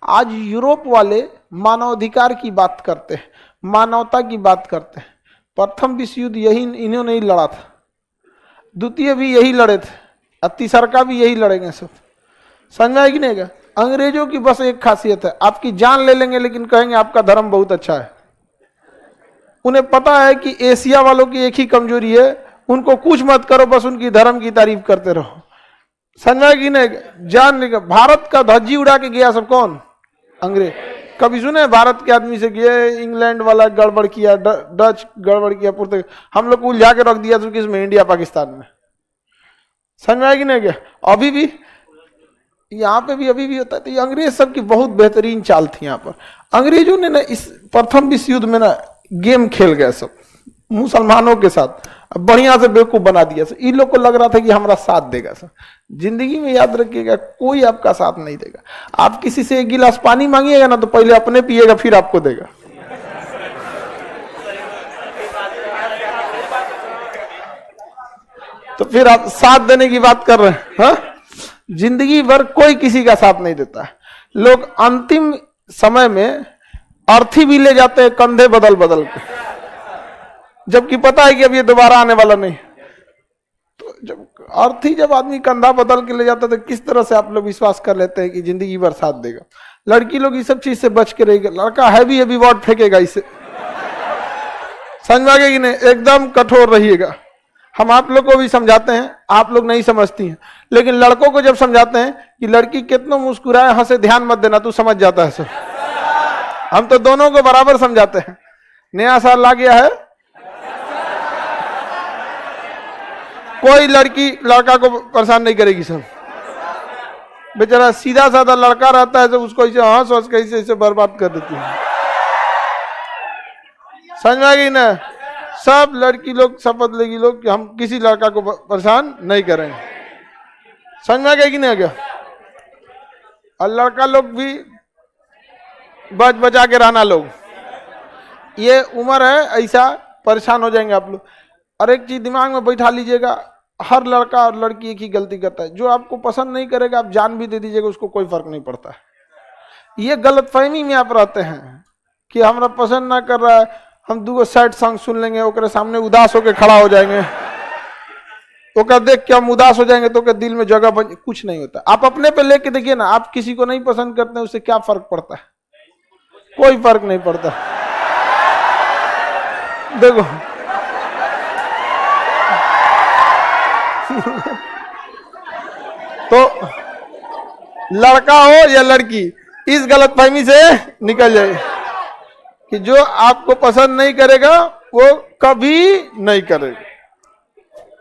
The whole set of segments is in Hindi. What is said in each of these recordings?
आज यूरोप वाले मानवाधिकार की बात करते हैं, मानवता की बात करते हैं। प्रथम विश्व युद्ध यही इन्होंने ही लड़ा था, द्वितीय भी यही लड़े थे, और तीसरा का भी यही लड़ेंगे सब। समझ में आएगी नहीं क्या? अंग्रेजों की बस एक खासियत है, आपकी जान ले लेंगे लेकिन कहेंगे आपका धर्म बहुत अच्छा है। उन्हें पता है कि एशिया वालों की एक ही कमजोरी है, उनको कुछ मत करो, बस उनकी धर्म की तारीफ करते रहो। समझ में आएगी नहीं? जान लेगा। भारत का धज्जी उड़ा के गया सब कौन? अंग्रेज। कभी सुने भारत के आदमी से कि इंग्लैंड वाला गड़बड़ किया, डच गड़बड़ किया, पुर्तगाल, हम लोग को उलझा के रख दिया तो किसमें? इंडिया पाकिस्तान में। समझ में आएगी नहीं क्या? अभी भी यहाँ पे भी अभी भी होता है। तो ये अंग्रेज सब की बहुत बेहतरीन चाल थी यहाँ पर। अंग्रेजों ने ना इस प्रथम विश्व युद्ध में ना गेम खेल गए सब मुसलमानों के साथ, बढ़िया से बेवकूफ बना दिया। इन लोग को लग रहा था कि हमारा साथ देगा सर। जिंदगी में याद रखिएगा, कोई आपका साथ नहीं देगा। आप किसी से एक गिलास पानी मांगिएगा ना तो पहले अपने पिएगा फिर आपको देगा। तो फिर आप साथ देने की बात कर रहे हैं? हाँ, जिंदगी भर कोई किसी का साथ नहीं देता है। लोग अंतिम समय में अर्थी भी ले जाते हैं कंधे बदल बदल के, जबकि पता है कि अब ये दोबारा आने वाला नहीं। तो जब अर्थी जब आदमी कंधा बदल के ले जाता है तो किस तरह से आप लोग विश्वास कर लेते हैं कि जिंदगी भर साथ देगा? लड़की लोग इस सब चीज से बच के रहेगा। लड़का हैवी हैवी वर्ड फेंकेगा इसे, समझ में आ गया कि नहीं? एकदम कठोर रहिएगा। हम आप लोग को भी समझाते हैं, आप लोग नहीं समझती हैं, लेकिन लड़कों को जब समझाते हैं कि लड़की कितना मुस्कुराए हंसे ध्यान मत देना, तू समझ जाता है सर। हम तो दोनों को बराबर समझाते हैं। नया साल आ गया है, कोई लड़की लड़का को परेशान नहीं करेगी सब। बेचारा सीधा साधा लड़का रहता है तो उसको इसे हंस हंस के इसे बर्बाद कर देती है। समझ में आ गई ना? सब लड़की लोग शपथ लेगी लोग कि हम किसी लड़का को परेशान नहीं करेंगे। समझ में आ गया कि नहीं आ गया? और लड़का लोग भी बच बचा के रहना लोग, ये उम्र है ऐसा, परेशान हो जाएंगे आप लोग। और एक चीज दिमाग में बैठा लीजिएगा, हर लड़का और लड़की एक ही गलती करता है। जो आपको पसंद नहीं करेगा आप जान भी दे दीजिएगा, उसको कोई फर्क नहीं पड़ता है। ये गलतफहमी में आप रहते हैं कि हमारा पसंद ना कर रहा है, हम दो सैड सॉन्ग सुन लेंगे, ओकरे सामने उदास होकर खड़ा हो जाएंगे, ओकर देख के हम उदास हो जाएंगे तो दिल में जगह बन। कुछ नहीं होता। आप अपने पे लेके देखिए ना, आप किसी को नहीं पसंद करते हैं, उससे क्या फर्क पड़ता है? कोई फर्क नहीं पड़ता। देखो तो लड़का हो या लड़की, इस गलतफहमी से निकल जाए कि जो आपको पसंद नहीं करेगा वो कभी नहीं करेगा।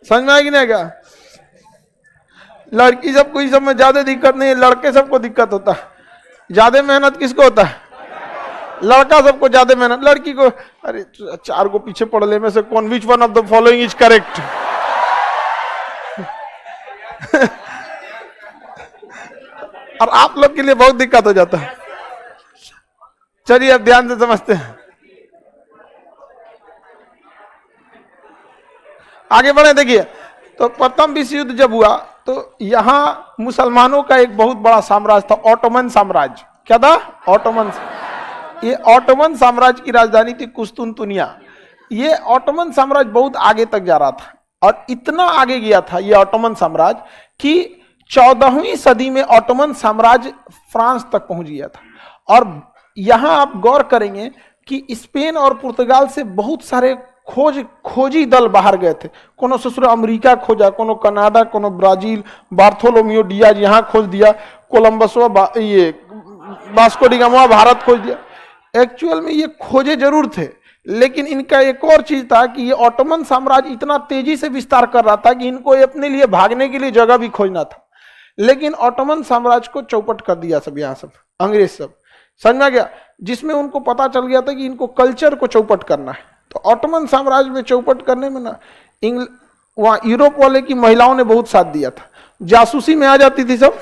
समझ में आएगी ना क्या? लड़की सबको इस सब में ज्यादा दिक्कत नहीं है, लड़के सबको दिक्कत होता है। ज्यादा मेहनत किसको होता है? लड़का सबको ज्यादा मेहनत, लड़की को अरे चार को पीछे पड़ने में से कौन which one of the following is correct. और आप लोग के लिए बहुत दिक्कत हो जाता है। चलिए अब ध्यान से समझते हैं, आगे बढ़े। देखिए, तो प्रथम विश्व युद्ध जब हुआ तो यहां मुसलमानों का एक बहुत बड़ा साम्राज्य था, ऑटोमन साम्राज्य। क्या था? ऑटोमन। ये ऑटोमन साम्राज्य की राजधानी थी कुस्तुनतुनिया। ये ऑटोमन साम्राज्य बहुत आगे तक जा रहा था, और इतना आगे गया था ये ऑटोमन साम्राज्य कि 14वीं सदी में ऑटोमन साम्राज्य फ्रांस तक पहुंच गया था। और यहां आप गौर करेंगे कि स्पेन और पुर्तगाल से बहुत सारे खोजी दल बाहर गए थे। कोनो ससुर अमेरिका खोजा, कोनो कनाडा, कोनो ब्राजील, बार्थोलोमियो डियाज यहाँ खोज दिया, कोलंबस ये वास्को डी गामा भारत खोज दिया। एक्चुअल में ये खोजे जरूर थे, लेकिन इनका एक और चीज था कि ये ऑटोमन साम्राज्य इतना तेजी से विस्तार कर रहा था कि इनको अपने लिए भागने के लिए जगह भी खोजना था। लेकिन ऑटोमन साम्राज्य को चौपट कर दिया सब, यहाँ सब अंग्रेज सब। समझ में गया? जिसमें उनको पता चल गया था कि इनको कल्चर को चौपट करना है। तो ऑटोमन साम्राज्य में चौपट करने में ना वहाँ यूरोप वाले की महिलाओं ने बहुत साथ दिया था। जासूसी में आ जाती थी सब,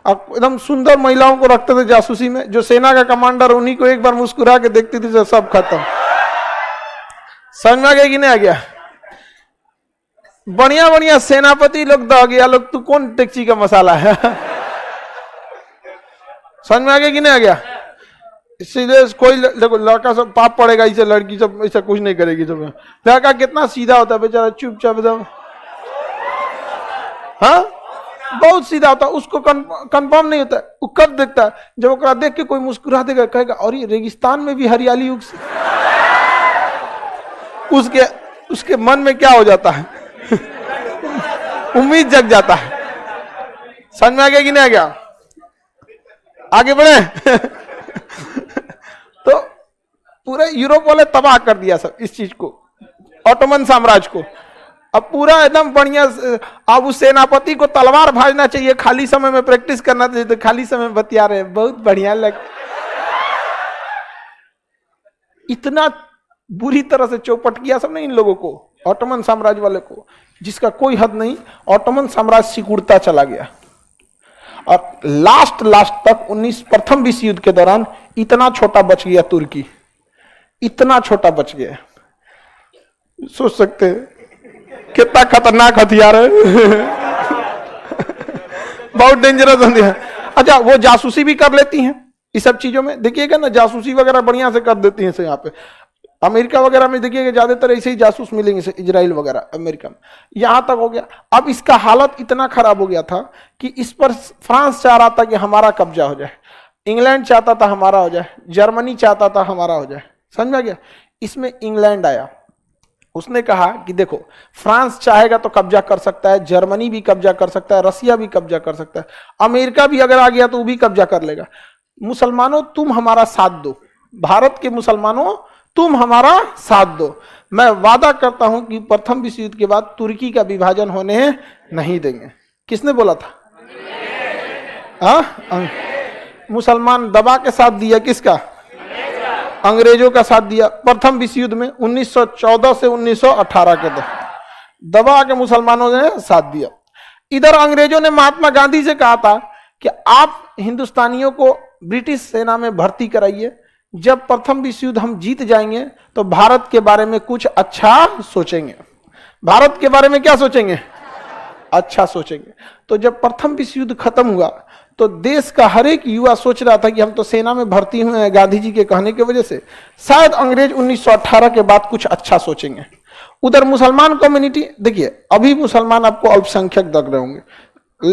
एकदम सुंदर महिलाओं को रखते थे जासूसी में। जो सेना का कमांडर, उन्हीं को एक बार मुस्कुरा के देखती थी, सब खत्म। समझ में आ गया कि नहीं आ गया? बढ़िया बढ़िया सेनापति लोग दह गया लोग, तू कौन टेक्सी का मसाला है? समझ में आ गया कि नहीं आ गया? सीधे कोई देखो लड़का सब पाप पड़ेगा, इसे लड़की सब ऐसा कुछ नहीं करेगी। सब लड़का कितना सीधा होता है बेचारा, चुपचाप एकदम, हाँ बहुत सीधा होता है, उसको कंफर्म नहीं होता है। वो कब देखता है? जब ओकरा देख के कोई मुस्कुरा देगा, कहेगा और ये रेगिस्तान में भी हरियाली उग उसके मन में क्या हो जाता है? उम्मीद जग जाता है। समझ में आ गया कि नहीं आ गया? आगे बढ़े। तो पूरे यूरोप वाले तबाह कर दिया सब इस चीज को, ऑटोमन साम्राज्य को। अब पूरा एकदम बढ़िया। अब उस सेनापति को तलवार भाजना चाहिए, खाली समय में प्रैक्टिस करना चाहिए, तो खाली समय में बतिया रहे हैं, बहुत बढ़िया लग। इतना बुरी तरह से चौपट किया सबने इन लोगों को, ऑटोमन साम्राज्य वाले को, जिसका कोई हद नहीं। ऑटोमन साम्राज्य सिकुड़ता चला गया और लास्ट तक प्रथम विश्व युद्ध के दौरान इतना छोटा बच गया तुर्की, इतना छोटा बच गया। सोच सकते हैं कितना खतरनाक हथियार है। बहुत डेंजरस हथियार। अच्छा, वो जासूसी भी कर लेती हैं इस सब चीजों में, देखिएगा ना, जासूसी वगैरह बढ़िया से कर देती हैं। यहाँ पे अमेरिका वगैरह में देखिएगा ज्यादातर ऐसे ही जासूस मिलेंगे, इजराइल वगैरह, अमेरिका में। यहां तक हो गया। अब इसका हालत इतना खराब हो गया था कि इस पर फ्रांस चाह रहा था कि हमारा कब्जा हो जाए, इंग्लैंड चाहता था हमारा हो जाए, जर्मनी चाहता था हमारा हो जाए। समझ में आ गया? इसमें इंग्लैंड आया, उसने कहा कि देखो फ्रांस चाहेगा तो कब्जा कर सकता है, जर्मनी भी कब्जा कर सकता है, रसिया भी कब्जा कर सकता है, अमेरिका भी अगर आ गया तो वो भी कब्जा कर लेगा। मुसलमानों तुम हमारा साथ दो, भारत के मुसलमानों तुम हमारा साथ दो। मैं वादा करता हूं कि प्रथम विश्व युद्ध के बाद तुर्की का विभाजन होने नहीं देंगे। किसने बोला था? मुसलमान दबा के साथ दिया, किसका? अंग्रेजों का साथ दिया। प्रथम विश्व युद्ध में 1914 से 1918 के दबा के मुसलमानों ने साथ दिया। इधर अंग्रेजों ने महात्मा गांधी से कहा था कि आप हिंदुस्तानियों को ब्रिटिश सेना में भर्ती कराइए, जब प्रथम विश्व युद्ध हम जीत जाएंगे तो भारत के बारे में कुछ अच्छा सोचेंगे। भारत के बारे में क्या सोचेंगे? अच्छा सोचेंगे। तो जब प्रथम विश्व युद्ध खत्म हुआ तो देश का हर एक युवा सोच रहा था कि हम तो सेना में भर्ती हुए हैं गांधी जी के कहने की वजह से, शायद अंग्रेज 1918 के बाद कुछ अच्छा सोचेंगे। उधर मुसलमान कम्युनिटी, देखिए अभी मुसलमान आपको अल्पसंख्यक लग रहे होंगे,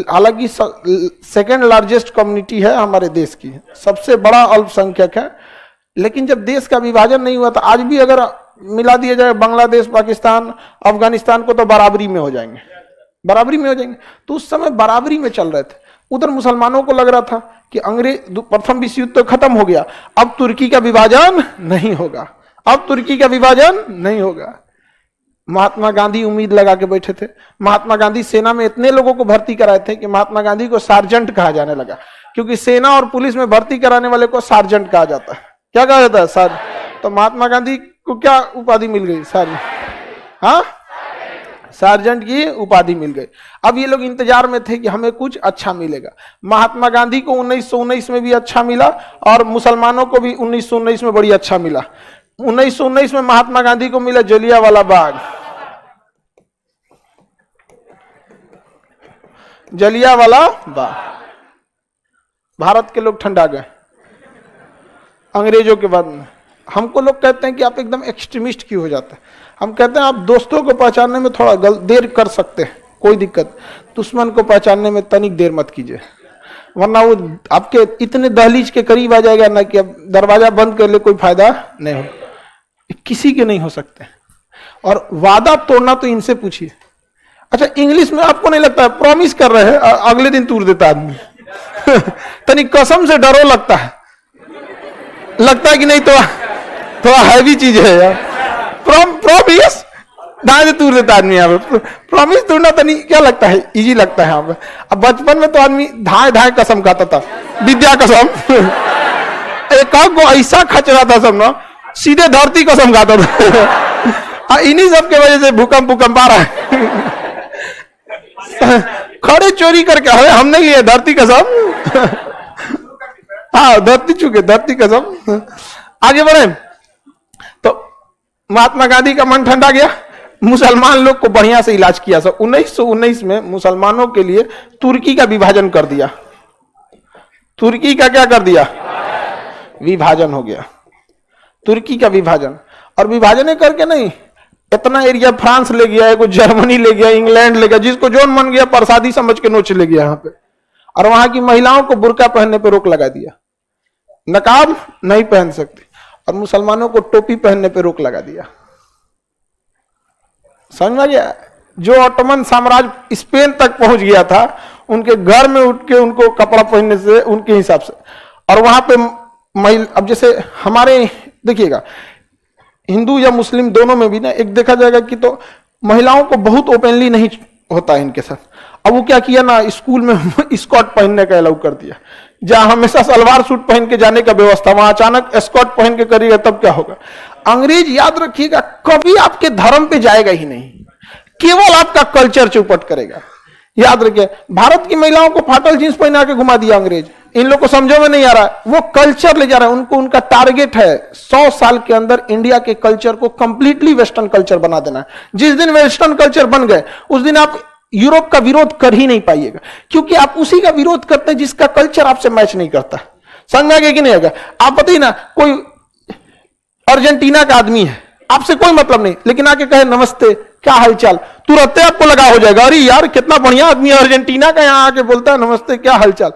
हालांकि सेकेंड लार्जेस्ट कम्युनिटी है हमारे देश की, सबसे बड़ा अल्पसंख्यक है। लेकिन जब देश का विभाजन नहीं हुआ था, आज भी अगर मिला दिया जाए बांग्लादेश, पाकिस्तान, अफगानिस्तान को, तो बराबरी में हो जाएंगे, बराबरी में हो जाएंगे। तो उस समय बराबरी में चल रहे थे। उधर मुसलमानों को लग रहा था कि अंग्रेज प्रथम विश्व युद्ध तो खत्म हो गया, अब तुर्की का विभाजन नहीं होगा, अब तुर्की का विभाजन नहीं होगा। महात्मा गांधी उम्मीद लगा के बैठे थे। महात्मा गांधी सेना में इतने लोगों को भर्ती कराए थे कि महात्मा गांधी को सार्जेंट कहा जाने लगा, क्योंकि सेना और पुलिस में भर्ती कराने वाले को सार्जेंट कहा जाता है। क्या कहा जाता है? सर। तो महात्मा गांधी को क्या उपाधि मिल गई? सर। हाँ, सार्जेंट की उपाधि मिल गई। अब ये लोग इंतजार में थे कि हमें कुछ अच्छा मिलेगा। महात्मा गांधी को 1919 में भी अच्छा मिला और मुसलमानों को भी 1919 में बड़ी अच्छा मिला। 1919 में महात्मा गांधी को मिला जलियांवाला बाग, जलियांवाला बाग। भारत के लोग ठंडा गए अंग्रेजों के बाद में। हमको लोग कहते हैं कि आप एकदम एक्सट्रीमिस्ट क्यों हो जाते हैं। हम कहते हैं आप दोस्तों को पहचानने में थोड़ा देर कर सकते हैं, कोई दिक्कत, दुश्मन को पहचानने में तनिक देर मत कीजिए, वरना वो आपके इतने दहलीज के करीब आ जाएगा ना कि अब दरवाजा बंद कर ले, कोई फायदा नहीं हो, किसी के नहीं हो सकते। और वादा तोड़ना तो इनसे पूछिए। अच्छा, इंग्लिश में आपको नहीं लगता है प्रॉमिस कर रहे हैं अगले दिन तोड़ देता आदमी। तनिक कसम से डरो लगता है कि नहीं, तो थोड़ा हैवी चीज है यार। प्रॉमिस दाएं से तोड़ देता आदमी। यहाँ पे प्रॉमिस तोड़ना तो नहीं, क्या लगता है, इजी लगता है यहाँ पे। अब बचपन में तो आदमी धाए धाए कसम खाता था, विद्या कसम। एक को ऐसा खच रहा था सब ना, सीधे धरती कसम खाता था। इन्हीं सब के वजह से भूकंप आ रहा है। खड़े चोरी करके अरे हमने लिए धरती कसम। हाँ, धरती चुके, धरती कसम। आगे बढ़े तो महात्मा गांधी का मन ठंडा गया, मुसलमान लोग को बढ़िया से इलाज किया। 1919 में मुसलमानों के लिए तुर्की का विभाजन कर दिया। तुर्की का क्या कर दिया? विभाजन हो गया, तुर्की का विभाजन। और विभाजन करके नहीं, इतना एरिया फ्रांस ले गया, एक जर्मनी ले गया, इंग्लैंड ले गया, जिसको जो मन गया प्रसादी समझ के नोच ले गया यहाँ पे। और वहां की महिलाओं को बुर्का पहनने पे रोक लगा दिया, नकाब नहीं पहन सकती, और मुसलमानों को टोपी पहनने पे रोक लगा दिया। समझ में गया? जो ऑटोमन साम्राज्य स्पेन तक पहुंच गया था, उनके घर में उठ के उनको कपड़ा पहनने से उनके हिसाब से। और वहां पे अब जैसे हमारे देखिएगा, हिंदू या मुस्लिम दोनों में भी ना एक देखा जाएगा कि तो महिलाओं को बहुत ओपनली नहीं होता है इनके साथ। अब वो क्या किया ना, स्कूल में स्कर्ट पहनने का अलाउ कर दिया। जहां हमेशा सलवार सूट पहन के जाने का व्यवस्था, वहां अचानक स्कर्ट पहन के करिएगा तब क्या होगा? अंग्रेज याद रखिएगा कभी आपके धर्म पे जाएगा ही नहीं, केवल आपका कल्चर चौपट करेगा। याद रखिए, भारत की महिलाओं को फाटल जींस पहना के घुमा दिया अंग्रेज। इन लोग को समझो में नहीं आ रहा है, वो कल्चर ले जा रहा है। उनको उनका टारगेट है 100 साल के अंदर इंडिया के कल्चर को कंप्लीटली वेस्टर्न कल्चर बना देना। जिस दिन वेस्टर्न कल्चर बन गए उस दिन आप यूरोप का विरोध कर ही नहीं पाइएगा, क्योंकि आप उसी का विरोध करते हैं जिसका कल्चर आपसे मैच नहीं करता। समझ में आ गया कि नहीं आएगा? आप बताइए ना, कोई अर्जेंटीना का आदमी है, आपसे कोई मतलब नहीं, लेकिन आके कहे नमस्ते क्या हालचाल, तुरंत आपको लगा हो जाएगा, अरे यार कितना बढ़िया आदमी है अर्जेंटीना का, यहां आके बोलता है नमस्ते क्या हालचाल,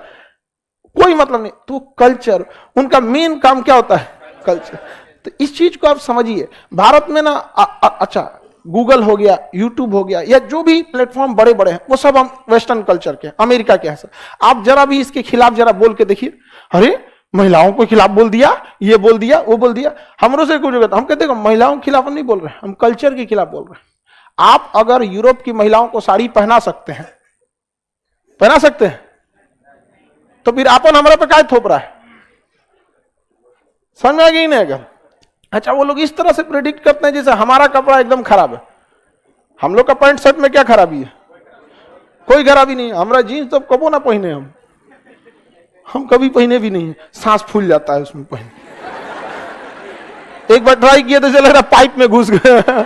कोई मतलब नहीं। तो कल्चर, उनका मेन काम क्या होता है? कल्चर। तो इस चीज को आप समझिए। भारत में ना अच्छा गूगल हो गया, यूट्यूब हो गया, या जो भी प्लेटफॉर्म बड़े बड़े हैं वो सब हम वेस्टर्न कल्चर के, अमेरिका के हैं। आप जरा भी इसके खिलाफ जरा बोल के देखिए, अरे महिलाओं के खिलाफ बोल दिया, ये बोल दिया, वो बोल दिया, हमरों से कुछ होगा। हम कहते हैं महिलाओं के खिलाफ नहीं बोल रहे, हम कल्चर के खिलाफ बोल रहे हैं। आप अगर यूरोप की महिलाओं को साड़ी पहना सकते हैं, पहना सकते हैं, तो फिर आपन हमारे पे काय थोप रहा है? समझ में आ गई नहीं आएगा? अच्छा, वो लोग इस तरह से प्रेडिक्ट करते हैं जैसे हमारा कपड़ा एकदम खराब है। हम लोग का पैंट शर्ट में क्या खराबी है? कोई खराबी नहीं है। हमारा जीन्स तो कबो ना पहने, हम कभी पहने भी नहीं है, सांस फूल जाता है उसमें पहने। एक बार ट्राई किया तो चला पाइप में घुस गया।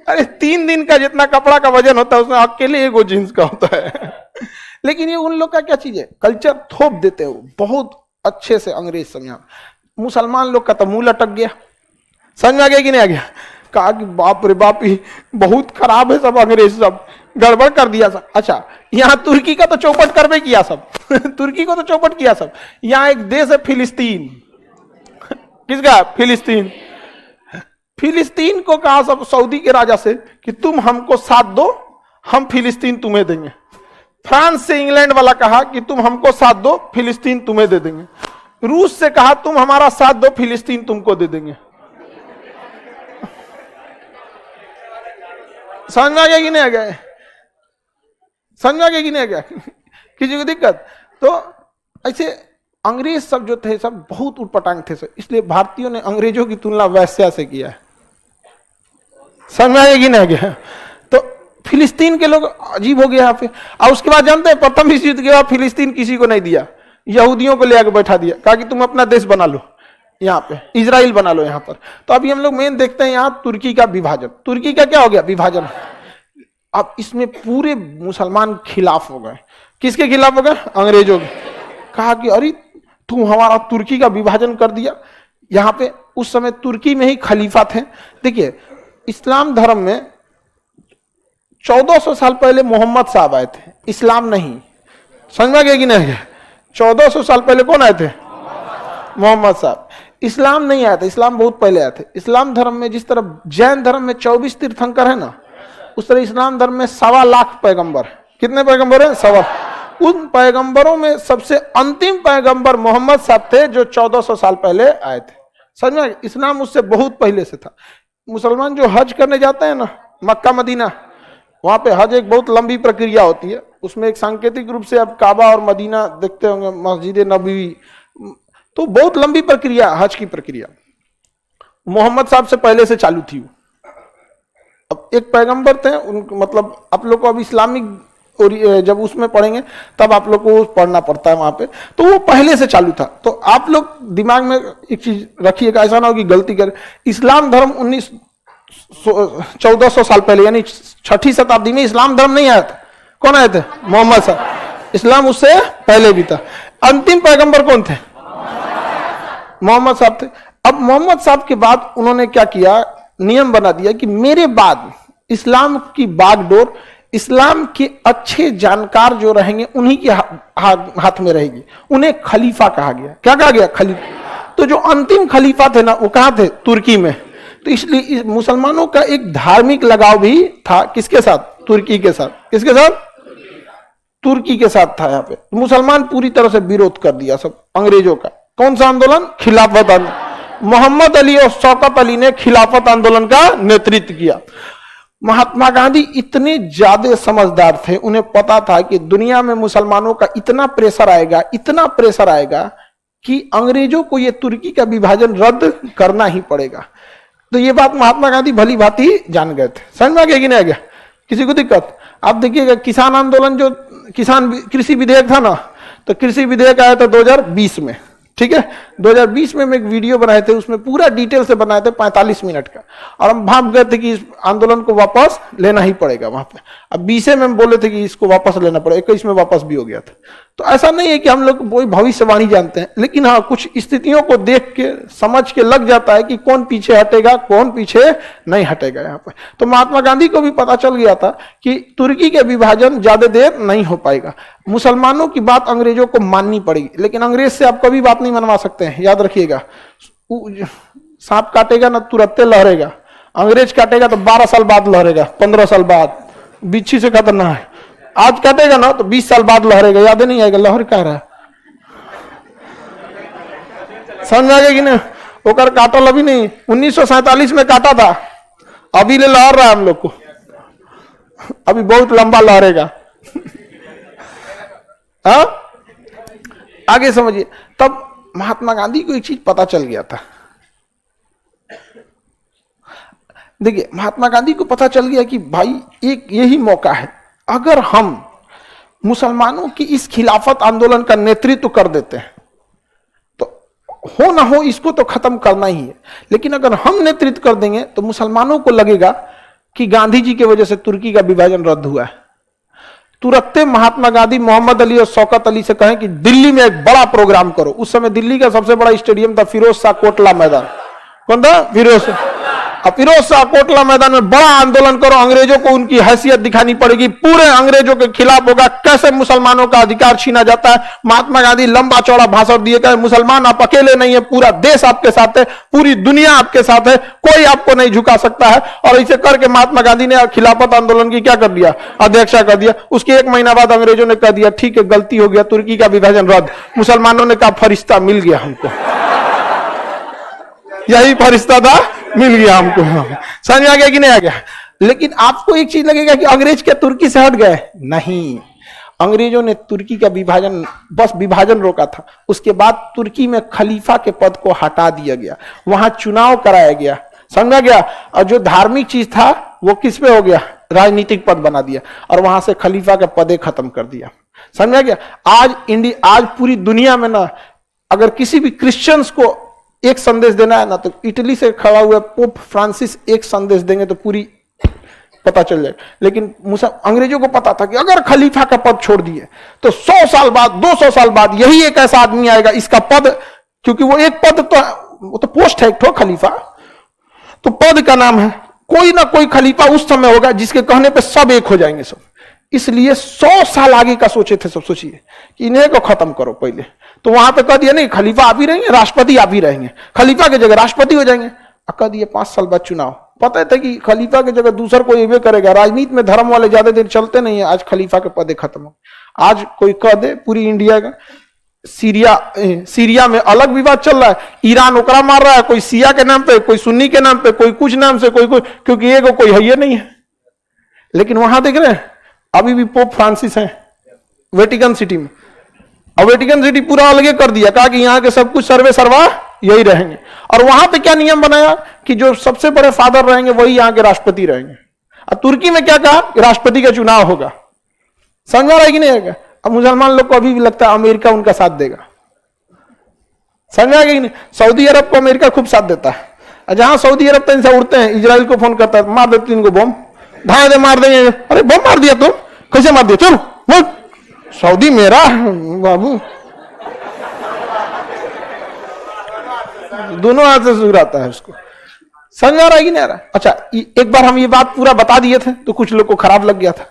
अरे 3 दिन का जितना कपड़ा का वजन होता है उसमें अकेले एक जींस का होता है। लेकिन ये उन लोग का क्या चीज है? कल्चर थोप देते हो बहुत अच्छे से अंग्रेज समझा। मुसलमान लोग का तो मुंह लटक गया। समझ में आ गया कि नहीं आ गया? कहा कि बाप रे बाप, ही बहुत खराब है सब, अंग्रेज सब गड़बड़ कर दिया सब। अच्छा, यहाँ तुर्की का तो चौपट करवे किया सब। तुर्की को तो चौपट किया सब। यहाँ एक देश है फिलिस्तीन। किसका? फिलिस्तीन। फिलिस्तीन को कहा सब सऊदी के राजा से कि तुम हमको साथ दो, हम फिलिस्तीन तुम्हें देंगे। फ्रांस से इंग्लैंड वाला कहा कि तुम हमको साथ दो, फिलिस्तीन तुम्हें दे देंगे। रूस से कहा तुम हमारा साथ दो, फिलिस्तीन तुमको दे देंगे। समझ में आ गया कि नहीं आ गया? समझ में आ गया कि नहीं आ गया? किसी को दिक्कत? तो ऐसे अंग्रेज सब जो थे सब बहुत उटपटांग थे, इसलिए भारतीयों ने अंग्रेजों की तुलना वैश्या से किया है। समझ में आ गया कि नहीं आ गया? तो फिलिस्तीन के लोग अजीब हो गए यहाँ पे। और उसके बाद जानते हैं, प्रथम विश्व युद्ध के बाद फिलिस्तीन किसी को नहीं दिया, यहूदियों को ले आके बैठा दिया, कहा कि तुम अपना देश बना लो, यहाँ पे इजराइल बना लो यहाँ पर। तो अभी हम लोग मेन देखते हैं यहाँ तुर्की का विभाजन। तुर्की का क्या हो गया? विभाजन। अब इसमें पूरे मुसलमान खिलाफ हो गए। किसके खिलाफ हो गए? अंग्रेजों के। कहा कि अरे तुम हमारा तुर्की का विभाजन कर दिया। यहाँ पे उस समय तुर्की में ही खलीफा थे। देखिए, इस्लाम धर्म में 1400 साल पहले मोहम्मद साहब आए थे, इस्लाम नहीं। समझ में गया कि नहीं? 1400 साल पहले कौन आए थे? मोहम्मद साहब। इस्लाम नहीं आया था, इस्लाम बहुत पहले आए थे। इस्लाम धर्म में जिस तरह जैन धर्म में 24 तीर्थंकर है ना, उस तरह इस्लाम धर्म में 1.25 लाख पैगंबर। कितने पैगंबर हैं? 1.25। उन पैगंबरों में सबसे अंतिम पैगंबर मोहम्मद साहब थे, जो 1400 साल पहले आए थे। समझ में? इस्लाम उससे बहुत पहले से था। मुसलमान जो हज करने जाते हैं ना, मक्का मदीना, वहां पे हज एक बहुत लंबी प्रक्रिया होती है। उसमें एक सांकेतिक रूप से आप काबा और मदीना देखते होंगे, मस्जिद नबवी, तो बहुत लंबी प्रक्रिया, हज की प्रक्रिया मोहम्मद साहब से पहले से चालू थी। अब एक पैगंबर थे, उनको मतलब आप लोग को अब इस्लामिक और जब उसमें पढ़ेंगे तब आप लोग को पढ़ना पड़ता है वहां पे, तो वो पहले से चालू था। तो आप लोग दिमाग में एक चीज रखिएगा, ऐसा ना हो कि गलती कर। इस्लाम धर्म 1400 साल पहले यानी 6ठी शताब्दी में इस्लाम धर्म नहीं आया था। कौन आए थे? मोहम्मद साहब। इस्लाम उससे पहले भी था। अंतिम पैगंबर कौन थे? मोहम्मद साहब थे। अब मोहम्मद साहब के बाद उन्होंने क्या किया, नियम बना दिया कि मेरे बाद इस्लाम की बागडोर इस्लाम के अच्छे जानकार जो रहेंगे उन्हीं के हाथ में रहेगी। उन्हें खलीफा कहा गया। क्या कहा गया? खलीफा। तो जो अंतिम खलीफा थे ना, वो कहां थे? तुर्की में। तो इसलिए मुसलमानों का एक धार्मिक लगाव भी था। किसके साथ? तुर्की के साथ। किसके साथ? तुर्की के साथ था। यहाँ पे मुसलमान पूरी तरह से विरोध कर दिया सब अंग्रेजों का। कौन सा आंदोलन? खिलाफत आंदोलन। मोहम्मद अली और शौकत अली ने खिलाफत आंदोलन का नेतृत्व किया। महात्मा गांधी इतने ज्यादा समझदार थे, उन्हें पता था कि दुनिया में मुसलमानों का इतना प्रेशर आएगा, इतना प्रेशर आएगा कि अंग्रेजों को यह तुर्की का विभाजन रद्द करना ही पड़ेगा। तो ये बात महात्मा गांधी भली भांति जान गए थे। समझ में आ गया कि नहीं आ गया? किसी को दिक्कत? आप देखिएगा किसान आंदोलन, जो किसान कृषि विधेयक था ना, तो कृषि विधेयक आया था 2020 में। ठीक है, 2020 में हम एक वीडियो बनाए थे, उसमें पूरा डिटेल से बनाए थे 45 मिनट का, और हम भाग गए थे कि इस आंदोलन को वापस लेना ही पड़ेगा वहां पे। अब 20 में हम बोले थे कि इसको वापस लेना पड़ेगा, 21 में वापस भी हो गया था। तो ऐसा नहीं है कि हम लोग कोई भविष्यवाणी जानते हैं, लेकिन हाँ कुछ स्थितियों को देख के समझ के लग जाता है कि कौन पीछे हटेगा, कौन पीछे नहीं हटेगा यहाँ पे। तो महात्मा गांधी को भी पता चल गया था कि तुर्की के विभाजन ज्यादा देर नहीं हो पाएगा। मुसलमानों की बात अंग्रेजों को माननी पड़ेगी, लेकिन अंग्रेज से आप कभी बात नहीं मनवा सकते हैं, याद रखिएगा। सांप काटेगा ना तुरंत लहरेगा, अंग्रेज काटेगा तो 12 साल बाद लहरेगा, 15 साल बाद। बिच्छी से खतरनाक है, आज काटेगा ना तो 20 साल बाद लहरेगा, याद नहीं आएगा लहर कह रहा है। समझ आ गया कि नहीं? ओकर काटल अभी नहीं, 1947 में काटा था, अभी ले लहर रहा है हम लोग को, अभी बहुत लंबा लहरेगा। हाँ, आगे समझिए। तब महात्मा गांधी को एक चीज पता चल गया था। देखिए, महात्मा गांधी को पता चल गया कि भाई एक यही मौका है, अगर हम मुसलमानों की इस खिलाफत आंदोलन का नेतृत्व कर देते हैं तो हो ना हो इसको तो खत्म करना ही है। लेकिन अगर हम नेतृत्व कर देंगे तो मुसलमानों को लगेगा कि गांधी जी की वजह से तुर्की का विभाजन रद्द हुआ है। तुरंत महात्मा गांधी मोहम्मद अली और शौकत अली से कहें कि दिल्ली में एक बड़ा प्रोग्राम करो। उस समय दिल्ली का सबसे बड़ा स्टेडियम था फिरोज शाह कोटला मैदान। कौन था? फिरोज शाह कोटला मैदान में बड़ा आंदोलन करो, अंग्रेजों को उनकी हैसियत दिखानी पड़ेगी, पूरे अंग्रेजों के खिलाफ होगा, कैसे मुसलमानों का अधिकार छीना जाता है। महात्मा गांधी लंबा चौड़ा भाषण दिए, कहे मुसलमान आप अकेले नहीं है, पूरा देश आपके साथ है, पूरी दुनिया आपके साथ है, कोई आपको नहीं झुका सकता है। और इसे करके महात्मा गांधी ने खिलाफत आंदोलन की क्या कर दिया? अध्यक्षा कर दिया। उसके 1 महीना बाद अंग्रेजों ने कह दिया ठीक है गलती हो गया, तुर्की का विभाजन रद्द। मुसलमानों ने कहा फरिश्ता मिल गया हमको, यही फरिश्ता था, मिल गया हमको। समझ आ गया कि नहीं आ गया? लेकिन आपको एक चीज लगेगा कि अंग्रेज क्या तुर्की से हट गए? नहीं, अंग्रेजों ने तुर्की का विभाजन, बस विभाजन रोका था। उसके बाद तुर्की में खलीफा के पद को हटा दिया गया, वहां चुनाव कराया गया। समझा गया? और जो धार्मिक चीज था वो किस पे हो गया? राजनीतिक पद बना दिया, और वहां से खलीफा का पदे खत्म कर दिया। समझा गया? आज पूरी दुनिया में ना, अगर किसी भी क्रिश्चियंस को एक संदेश देना है ना, तो इटली से खड़ा हुआ पोप फ्रांसिस एक संदेश देंगे तो पूरी पता चल जाएगा। लेकिन अंग्रेजों को पता था कि अगर खलीफा का पद छोड़ दिए तो 100 साल बाद, 200 साल बाद यही एक ऐसा आदमी आएगा, इसका पद, क्योंकि वो एक पद तो वो तो पोस्ट है एक ठो, खलीफा तो पद का नाम है, कोई ना कोई खलीफा उस समय होगा जिसके कहने पे सब एक हो जाएंगे सब। इसलिए 100 साल आगे का सोचे थे सब। सोचिए कि इन्हें को खत्म करो पहले, तो वहां पे कह दिया नहीं खलीफा आप ही रहेंगे, राष्ट्रपति आप ही रहेंगे, खलीफा की जगह राष्ट्रपति हो जाएंगे। कह दिए 5 साल बाद चुनाव। पता था कि खलीफा की जगह दूसरा कोई ये करेगा। राजनीति में धर्म वाले ज्यादा देर चलते नहीं है। आज खलीफा के पदे खत्म हो। आज कोई कह दे पूरी इंडिया का, सीरिया में अलग विवाद चल रहा है, ईरान ओकरा मार रहा है, कोई सिया के नाम पे, कोई सुन्नी के नाम पे, कोई कुछ नाम से, कोई क्योंकि ये कोई है ये नहीं है। लेकिन वहां देख रहे हैं अभी भी पोप फ्रांसिस है वेटिकन सिटी में, और वेटिकन सिटी पूरा अलग कर दिया, कहा कि यहाँ के सब कुछ सर्वे सर्वा यही रहेंगे। और वहां पे क्या नियम बनाया कि जो सबसे बड़े फादर रहेंगे वही यहाँ के राष्ट्रपति रहेंगे। अब तुर्की में क्या कहा? राष्ट्रपति का चुनाव होगा। समझ रहा है कि नहीं आएगा? अब मुसलमान लोग को अभी भी लगता है अमेरिका उनका साथ देगा। समझ आ गया कि नहीं? सऊदी अरब को अमेरिका खूब साथ देता है। जहां सऊदी अरब तो इनसे उड़ते हैं, इजराइल को फोन करता है मार देते इनको बम, ढाई दे मार देंगे। अरे बम मार दिया तुम, कैसे मार दिया, चल बोल, सऊदी मेरा बाबू, दोनों हाथ से सूर आता है उसको। समझ आ रहा है कि नहीं आ रहा? अच्छा, एक बार हम ये बात पूरा बता दिए थे तो कुछ लोग को खराब लग गया था।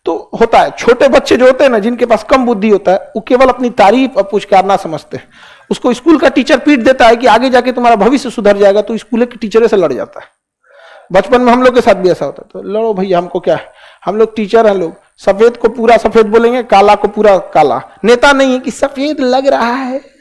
तो होता है, छोटे बच्चे जो होते हैं ना, जिनके पास कम बुद्धि होता है, वो केवल अपनी तारीफ और पुचकारना समझते हैं। उसको स्कूल का टीचर पीट देता है कि आगे जाके तुम्हारा भविष्य सुधर जाएगा, तो स्कूल के टीचर से लड़ जाता है। बचपन में हम लोग के साथ भी ऐसा होता है, तो लड़ो भैया, हमको क्या है, हम लोग टीचर हैं, लोग सफेद को पूरा सफेद बोलेंगे, काला को पूरा काला। नेता नहीं है कि सफेद लग रहा है,